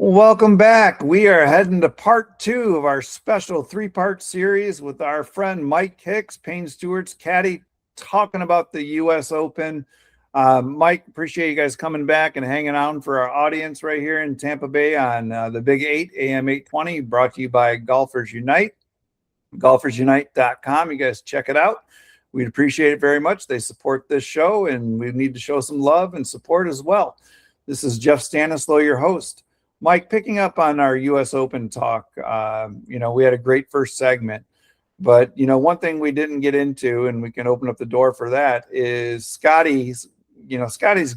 Welcome back. We are heading to part two of our special three-part series with our friend Mike Hicks, Payne Stewart's caddy, talking about the U.S. Open. Mike, appreciate you guys coming back and hanging out for our audience right here in Tampa Bay on the Big 8, AM 820, brought to you by Golfers Unite, golfersunite.com. You guys check it out. We'd appreciate it very much. They support this show, and we need to show some love and support as well. This is Jeff Stanislow, your host. Mike, picking up on our U.S. Open talk, we had a great first segment, but, one thing we didn't get into, and we can open up the door for that, is Scottie's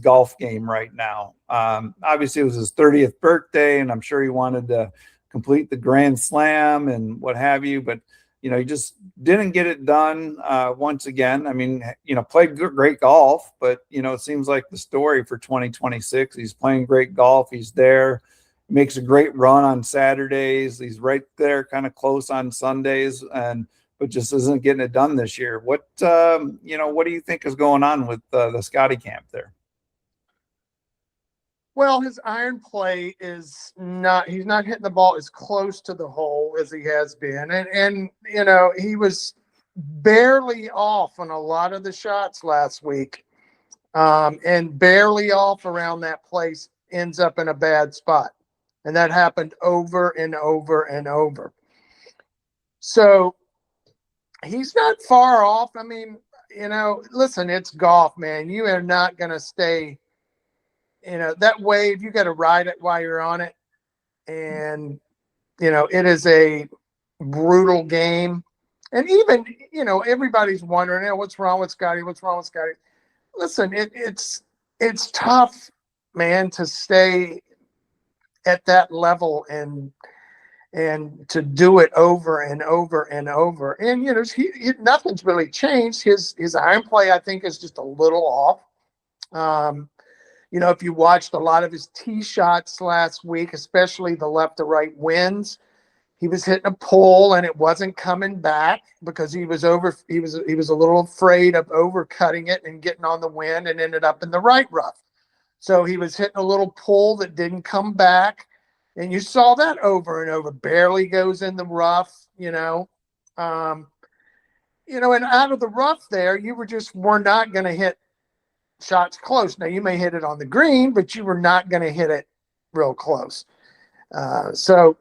golf game right now. Obviously, it was his 30th birthday, and I'm sure he wanted to complete the Grand Slam and what have you, but, he just didn't get it done once again. I mean, played great golf, but, it seems like the story for 2026, he's playing great golf. He's there. Makes a great run on Saturdays. He's right there, kind of close on Sundays, but just isn't getting it done this year. What do you think is going on with the Scottie camp there? Well, his iron play is he's not hitting the ball as close to the hole as he has been. And he was barely off on a lot of the shots last week, and barely off around that place ends up in a bad spot. And that happened over and over and over. So he's not far off. I mean, listen, it's golf, man. You are not going to stay, that wave, you got to ride it while you're on it. And, it is a brutal game. And even, everybody's wondering, what's wrong with Scottie? What's wrong with Scottie? Listen, it's tough, man, to stay at that level and to do it over and over and over. And nothing's really changed. His iron play, I think, is just a little off. If you watched a lot of his tee shots last week, especially the left to right winds, he was hitting a pull and it wasn't coming back because he was a little afraid of overcutting it and getting on the wind and ended up in the right rough. So he was hitting a little pull that didn't come back. And you saw that over and over. Barely goes in the rough, and out of the rough there, you were not going to hit shots close. Now, you may hit it on the green, but you were not going to hit it real close. So,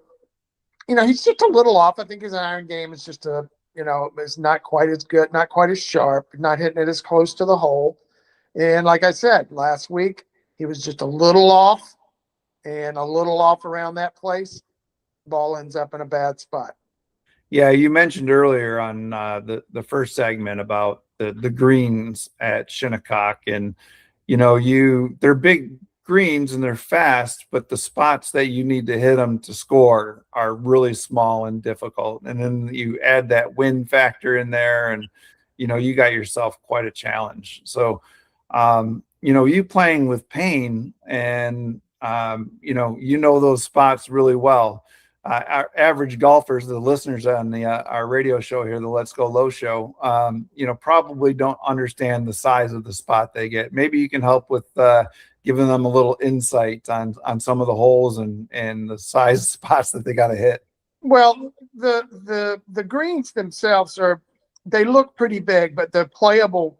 he's just a little off. I think his iron game is just it's not quite as good, not quite as sharp, not hitting it as close to the hole. And like I said, last week, he was just a little off and a little off around that place. Ball ends up in a bad spot. Yeah, you mentioned earlier on the first segment about the greens at Shinnecock, and they're big greens and they're fast, but the spots that you need to hit them to score are really small and difficult. And then you add that wind factor in there, and you got yourself quite a challenge. So you playing with Payne, and those spots really well. Our average golfers, the listeners on our radio show here, the Let's Go Low show, probably don't understand the size of the spot they get. Maybe you can help with giving them a little insight on some of the holes and the size spots that they got to hit. Well, the greens themselves they look pretty big, but the playable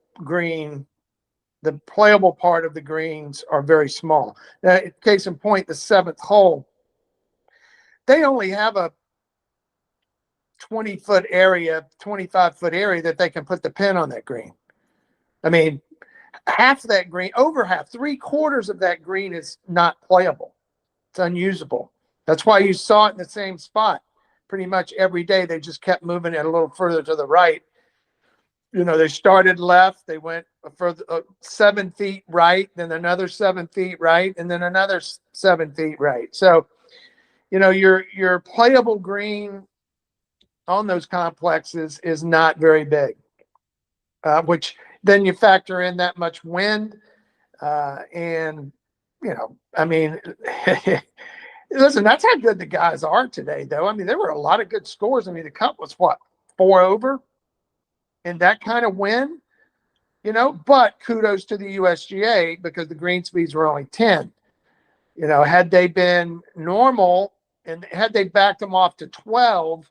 part of the greens are very small. Now, case in point, the seventh hole, they only have a 20-foot area, 25-foot area that they can put the pin on that green. I mean, half of that green, over half, 3/4 of that green is not playable. It's unusable. That's why you saw it in the same spot pretty much every day. They just kept moving it a little further to the right. They started left, they went further 7 feet right, then another 7 feet right, and then another 7 feet right. So, your playable green on those complexes is not very big, which then you factor in that much wind. Listen, that's how good the guys are today, though. I mean, there were a lot of good scores. I mean, the cut was 4 over? And that kind of wind, but kudos to the USGA because the green speeds were only 10. Had they been normal and had they backed them off to 12,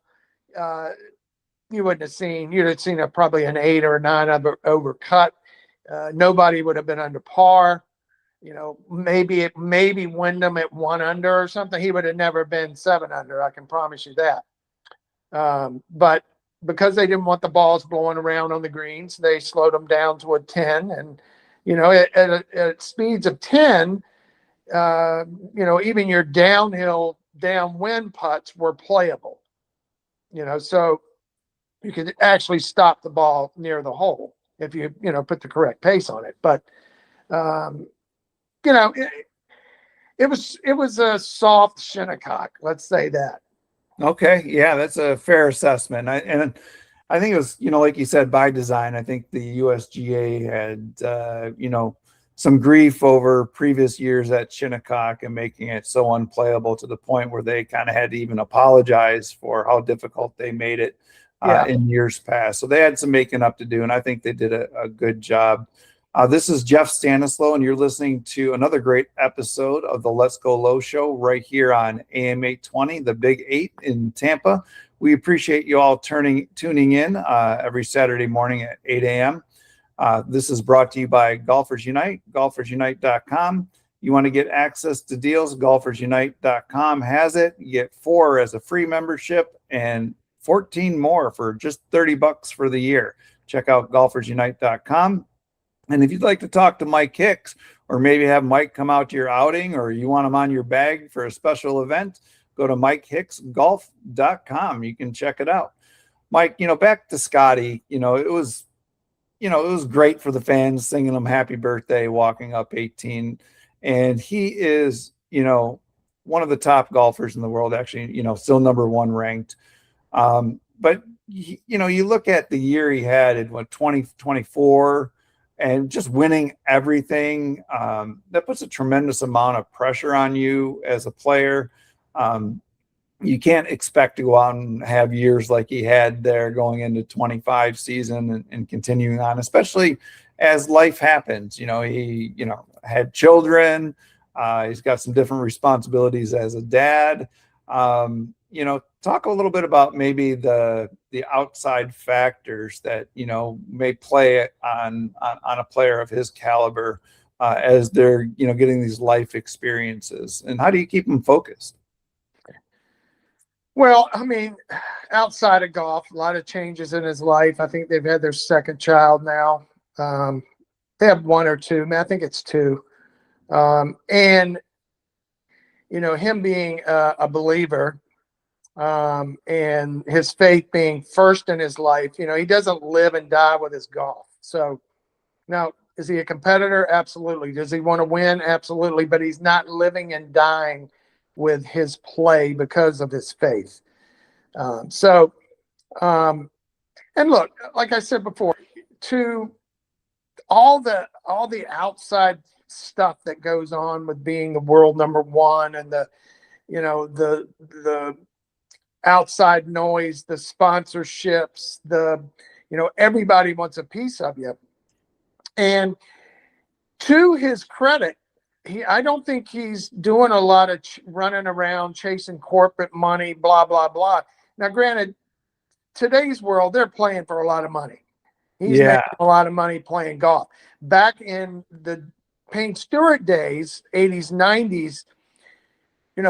you'd have seen probably an 8 or a 9 over cut. Nobody would have been under par. Maybe Wyndham at 1 under or something. He would have never been 7 under. I can promise you that. But because they didn't want the balls blowing around on the greens, they slowed them down to a 10. And, at speeds of 10, even your downwind putts were playable, so you could actually stop the ball near the hole if you, put the correct pace on it. But, it was a soft Shinnecock. Let's say that. Okay. Yeah, that's a fair assessment. I think it was, like you said, by design. I think the USGA had, some grief over previous years at Shinnecock and making it so unplayable to the point where they kind of had to even apologize for how difficult they made it in years past. So they had some making up to do, and I think they did a good job. This is Jeff Stanislow, and you're listening to another great episode of the Let's Go Low Show right here on AM 820, the Big 8 in Tampa. We appreciate you all tuning in every Saturday morning at 8 a.m. This is brought to you by Golfers Unite, golfersunite.com. You want to get access to deals, golfersunite.com has it. You get 4 as a free membership and 14 more for just $30 for the year. Check out golfersunite.com. And if you'd like to talk to Mike Hicks, or maybe have Mike come out to your outing, or you want him on your bag for a special event, go to MikeHicksGolf.com. You can check it out. Mike, back to Scottie, it was great for the fans singing him happy birthday, walking up 18. And he is, one of the top golfers in the world, actually, still number 1 ranked. But, you look at the year he had in 2024, and just winning everything, that puts a tremendous amount of pressure on you as a player. You can't expect to go out and have years like he had there going into 25 season and continuing on, especially as life happens. He, had children. He's got some different responsibilities as a dad. Talk a little bit about maybe the outside factors that, may play on a player of his caliber as they're, getting these life experiences, and how do you keep them focused? Well, outside of golf, a lot of changes in his life. I think they've had their second child now. They have 1 or 2. I think it's 2. And, him being a believer, and his faith being first in his life, he doesn't live and die with his golf. So now, is he a competitor? Absolutely. Does he want to win? Absolutely. But he's not living and dying with his play because of his faith. And look, like I said before, to all the outside stuff that goes on with being the world number 1, and the outside noise, the sponsorships, everybody wants a piece of you. And to his credit, I don't think he's doing a lot of running around chasing corporate money, blah, blah, blah. Now, granted, today's world, they're playing for a lot of money. He's making a lot of money playing golf. Back in the Payne Stewart days, 80s, 90s,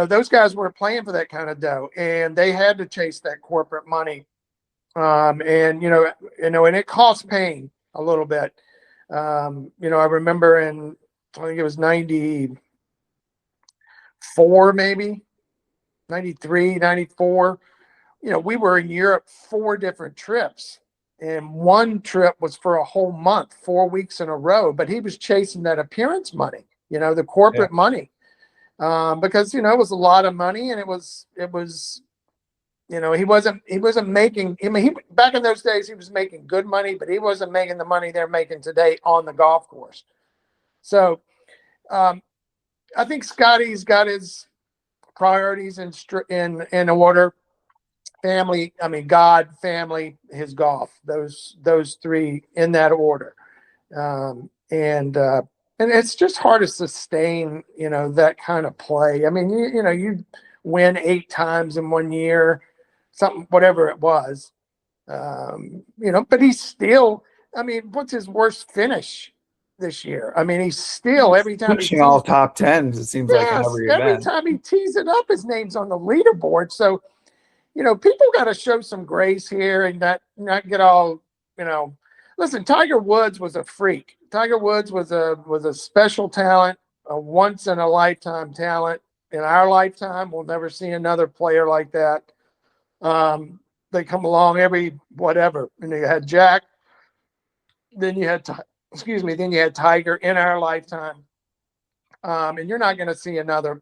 those guys weren't playing for that kind of dough, and they had to chase that corporate money. And it cost Payne a little bit. I remember I think it was 94, maybe 93, 94. We were in Europe 4 different trips, and one trip was for a whole month, 4 weeks in a row, but he was chasing that appearance money, the corporate money. Because, it was a lot of money, and it was, he wasn't making, back in those days, he was making good money, but he wasn't making the money they're making today on the golf course. So, I think Scottie's got his priorities in order. Family, God, family, his golf, those 3 in that order. And it's just hard to sustain, that kind of play. I mean, you win 8 times in 1 year, something, whatever it was. But he's still, I mean, what's his worst finish this year? I mean, he's still, every time he Finishing all top tens, it seems like in every every event. time he tees it up, his name's on the leaderboard. So, people got to show some grace here and not get all, listen, Tiger Woods was a freak. Tiger Woods was a special talent, a once in a lifetime talent. In our lifetime, we'll never see another player like that. They come along every whatever. And you had Jack, then you had Tiger in our lifetime. And you're not going to see another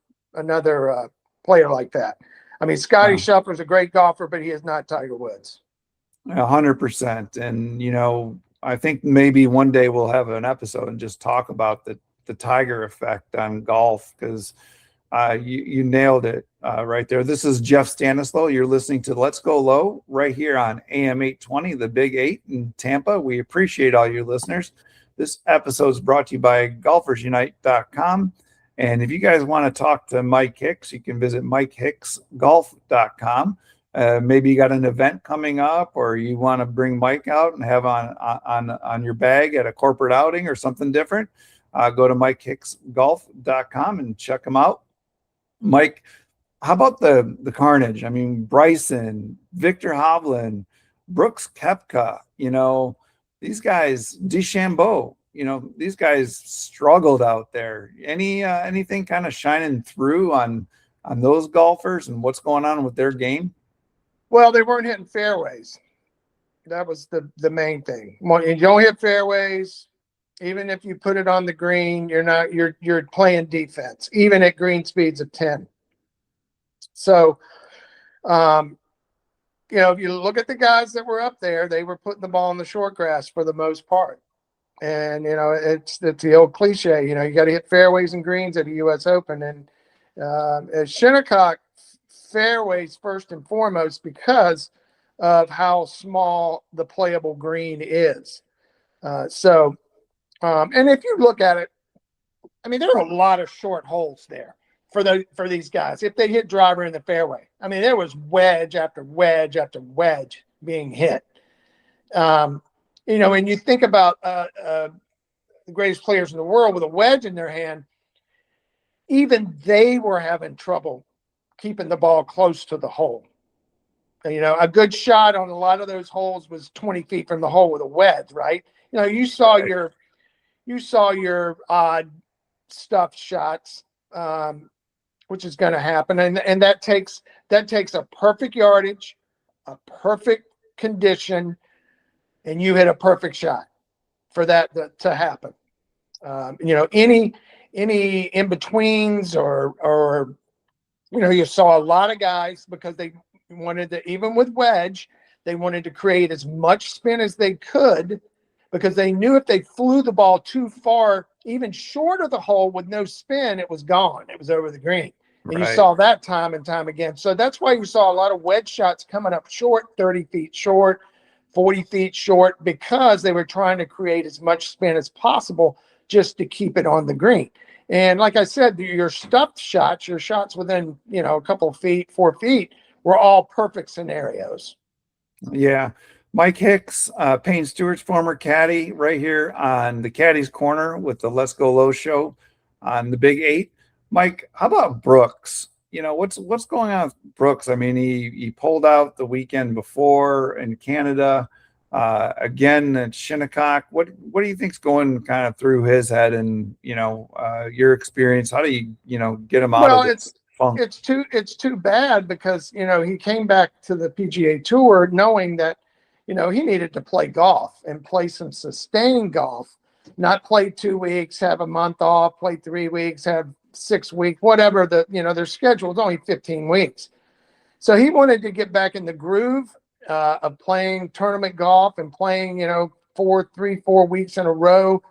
player like that. I mean, Scottie Scheffler is a great golfer, but he is not Tiger Woods. 100%. And, I think maybe one day we'll have an episode and just talk about the Tiger effect on golf, because you nailed it right there. This is Jeff Stanislow. You're listening to Let's Go Low right here on AM 820, the Big 8 in Tampa. We appreciate all your listeners. This episode is brought to you by golfersunite.com. And if you guys want to talk to Mike Hicks, you can visit MikeHicksGolf.com. Maybe you got an event coming up, or you want to bring Mike out and have on your bag at a corporate outing or something different. Go to MikeHicksGolf.com and check him out. Mike, how about the carnage? I mean, Bryson, Victor Hovland, Brooks Koepka, these guys, DeChambeau, these guys struggled out there. Anything kind of shining through on those golfers and what's going on with their game? Well, they weren't hitting fairways. That was the main thing. You don't hit fairways. Even if you put it on the green, you're playing defense, even at green speeds of 10. So, if you look at the guys that were up there, they were putting the ball in the short grass for the most part. And, it's the old cliche, you got to hit fairways and greens at the U.S. Open. And at Shinnecock, fairways first and foremost because of how small the playable green is. And if you look at it, I mean, there are a lot of short holes there for these guys. If they hit driver in the fairway, I mean, there was wedge after wedge after wedge being hit. And you think about the greatest players in the world with a wedge in their hand, even they were having trouble keeping the ball close to the hole. A good shot on a lot of those holes was 20 feet from the hole with a wedge, right? You saw your odd stuffed shots, which is going to happen. And that takes a perfect yardage, a perfect condition, and you hit a perfect shot for that to happen. Any in-betweens or you saw a lot of guys because they wanted to, even with wedge, they wanted to create as much spin as they could because they knew if they flew the ball too far, even short of the hole with no spin, it was gone. It was over the green. And you saw that time and time again. So that's why you saw a lot of wedge shots coming up short, 30 feet short, 40 feet short, because they were trying to create as much spin as possible just to keep it on the green. And like I said, your stuffed shots, your shots within, a couple of feet, 4 feet, were all perfect scenarios. Yeah. Mike Hicks, Payne Stewart's former caddy, right here on the Caddie's Corner with the Let's Go Low show on the Big 8. Mike, how about Brooks? What's going on with Brooks? I mean, he pulled out the weekend before in Canada. Again at Shinnecock. What do you think's going kind of through his head, and your experience? How do you get him out of this funk? It's too bad because he came back to the PGA Tour knowing that he needed to play golf and play some sustained golf, not play 2 weeks, have a month off, play 3 weeks, have 6 weeks, whatever their schedule is only 15 weeks. So he wanted to get back in the groove of playing tournament golf and playing, 4 weeks in a row.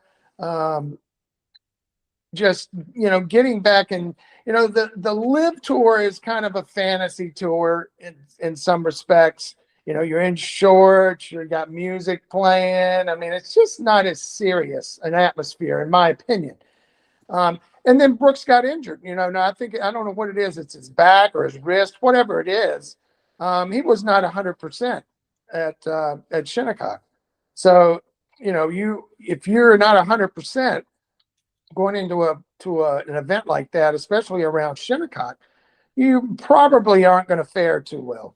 Getting back in, the Live Tour is kind of a fantasy tour in some respects. You're in shorts, you got music playing. I mean, it's just not as serious an atmosphere, in my opinion. And then Brooks got injured. Now I don't know what it is. It's his back or his wrist, whatever it is. He was not 100% at Shinnecock. So if you're not 100% going into an event like that, especially around Shinnecock, you probably aren't going to fare too well.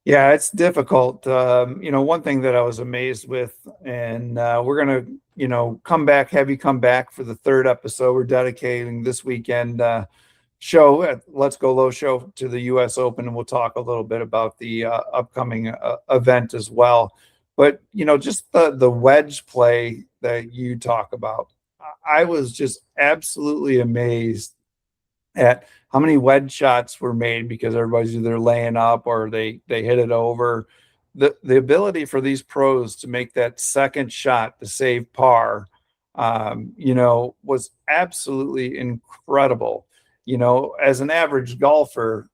Yeah, it's difficult. One thing that I was amazed with, and we're going to, come back for the third episode. We're dedicating this weekend show at Let's Go Low show to the U.S. Open, and we'll talk a little bit about the upcoming event as well. But, just the wedge play that you talk about, I was just absolutely amazed at how many wedge shots were made because everybody's either laying up or they hit it over. The ability for these pros to make that second shot to save par, was absolutely incredible. As an average golfer,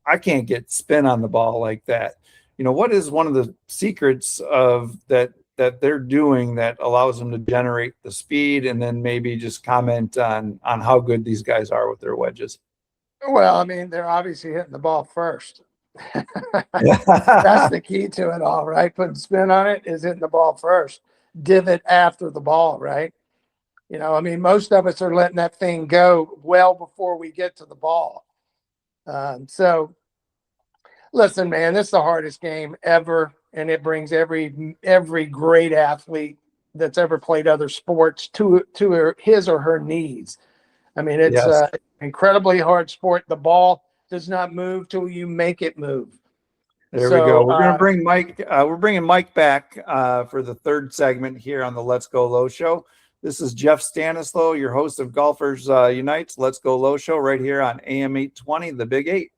I can't get spin on the ball like that. What is one of the secrets of that they're doing that allows them to generate the speed, and then maybe just comment on how good these guys are with their wedges? Well, I mean, they're obviously hitting the ball first. That's the key to it all, right? Putting spin on it is hitting the ball first. Divot after the ball, right? Most of us are letting that thing go well before we get to the ball. So listen, man, this is the hardest game ever, and it brings every great athlete that's ever played other sports to his or her knees. It's Yes. incredibly hard sport. The ball does not move till you make it move. There we go. We're going to bring Mike. We're bringing Mike back for the third segment here on the Let's Go Low show. This is Jeff Stanislow, your host of Golfers Unite's Let's Go Low show right here on AM 820, The Big 8.